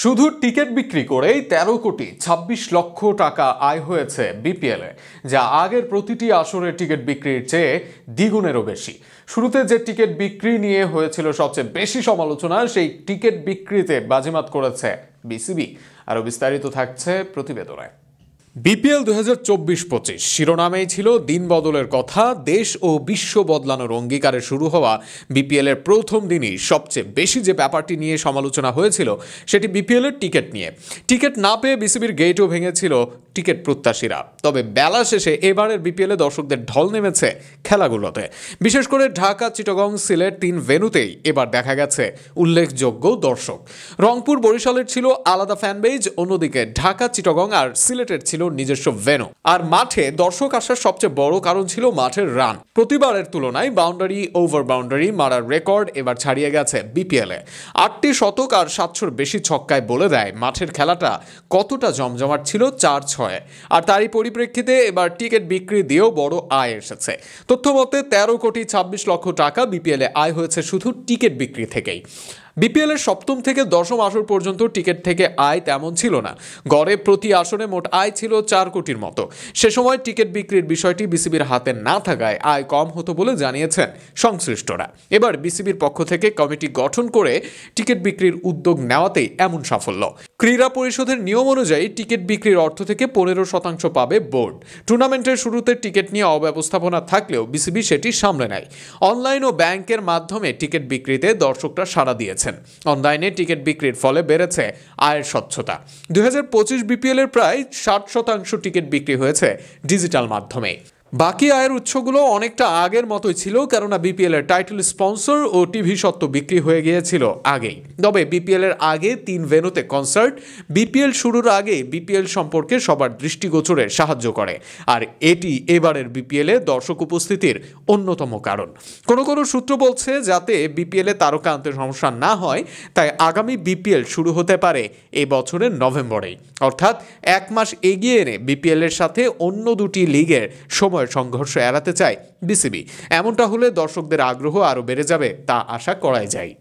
শুধু টিকিট বিক্রি করেই 13,26,00,000 টাকা আয় হয়েছে বিপিএলে, যা আগের প্রতিটি আসরের টিকিট বিক্রির চেয়ে দ্বিগুণেরও বেশি। শুরুতে যে টিকিট বিক্রি নিয়ে হয়েছিল সবচেয়ে বেশি সমালোচনা, সেই টিকিট বিক্রিতে বাজিমাত করেছে বিসিবি। আরও বিস্তারিত থাকছে প্রতিবেদনে। বিপিএল 2024-25 শিরোনামেই ছিল দিন বদলের কথা। দেশ ও বিশ্ব বদলানোর অঙ্গীকারে শুরু হওয়া বিপিএল এর প্রথম দিনই সবচেয়ে বেশি যে ব্যাপারটি নিয়ে সমালোচনা হয়েছিল, সেটি বিপিএল এর টিকিট নিয়ে। টিকিট না পেয়ে বিসিবির গেটও ভেঙেছিল টিকিট প্রত্যাশীরা। তবে বেলা শেষে এবারের বিপিএলে দর্শকদের ঢল নেমেছে খেলাগুলোতে। বিশেষ করে ঢাকা, চিটাগং, সিলেট 3 ভেন্যুতেই এবার দেখা গেছে উল্লেখযোগ্য দর্শক। রংপুর, বরিশালের ছিল আলাদা ফ্যানবেজ, অন্যদিকে ঢাকা, চিটাগং আর সিলেটের ছিল নিজস্ব ভেন্যু। আর মাঠে দর্শক আসার সবচেয়ে বড় কারণ ছিল মাঠের রান। প্রতিবারের তুলনায় বাউন্ডারি ওভার বাউন্ডারি মারার রেকর্ড এবার ছাড়িয়ে গেছে বিপিএলে। 8টি শতক আর 700-র বেশি ছক্কায় বলে দেয় মাঠের খেলাটা কতটা জমজমাট ছিল 4-6। আর তারই পরিপ্রেক্ষিতে এবার টিকিট বিক্রি দিয়েও বড় আয় এসেছে। তথ্য মতে 13,26,00,000 টাকা বিপিএলে আয় হয়েছে শুধু টিকিট বিক্রি থেকেই। বিপিএল এর সপ্তম থেকে দশম আসর পর্যন্ত টিকিট থেকে আয় তেমন ছিল না। গড়ে প্রতি আসরে মোট আয় ছিল 4 কোটির মতো। সে সময় টিকিট বিক্রির বিষয়টি বিসিবির হাতে না থাকায় আয় কম হতো বলে জানিয়েছেন সংশ্লিষ্টরা। এবার বিসিবির পক্ষ থেকে কমিটি গঠন করে টিকিট বিক্রির উদ্যোগ নেওয়াতেই এমন সাফল্য। ক্রীড়া পরিষদের নিয়ম অনুযায়ী টিকিট বিক্রির অর্থ থেকে 15% পাবে বোর্ড। টুর্নামেন্টের শুরুতে টিকিট নিয়ে অব্যবস্থাপনা থাকলেও বিসিবি সেটি সামলে নেয়। অনলাইন ও ব্যাংকের মাধ্যমে টিকিট বিক্রিতে দর্শকরা সাড়া দিয়েছে। অনলাইনে টিকিট বিক্রির ফলে বেড়েছে আয়ের স্বচ্ছতা। 2025 বিপিএল এর প্রায় 60% টিকিট বিক্রি হয়েছে ডিজিটাল মাধ্যমে। বাকি আয়ের উৎসগুলো অনেকটা আগের মতোই ছিল, কেননা বিপিএল এর টাইটেল স্পন্সর ও টিভি স্বত্ব বিক্রি হয়ে গিয়েছিল আগেই। তবে বিপিএল এর আগে 3 ভেন্যুতে কনসার্ট বিপিএল শুরুর আগে বিপিএল সম্পর্কে সবার দৃষ্টিগোচরে সাহায্য করে। আর এটি এবারের বিপিএল এ দর্শক উপস্থিতির অন্যতম কারণ। কোনো সূত্র বলছে, যাতে বিপিএল এ তারকা আনতে সমস্যা না হয়, তাই আগামী বিপিএল শুরু হতে পারে এই বছরের নভেম্বরেই। অর্থাৎ 1 মাস এগিয়ে এনে বিপিএল এর সাথে অন্য দুটি লিগের সংঘর্ষ এড়াতে চায় বিসিবি। এমনটা হলে দর্শকদের আগ্রহ আরও বেড়ে যাবে, তা আশা করাই যায়।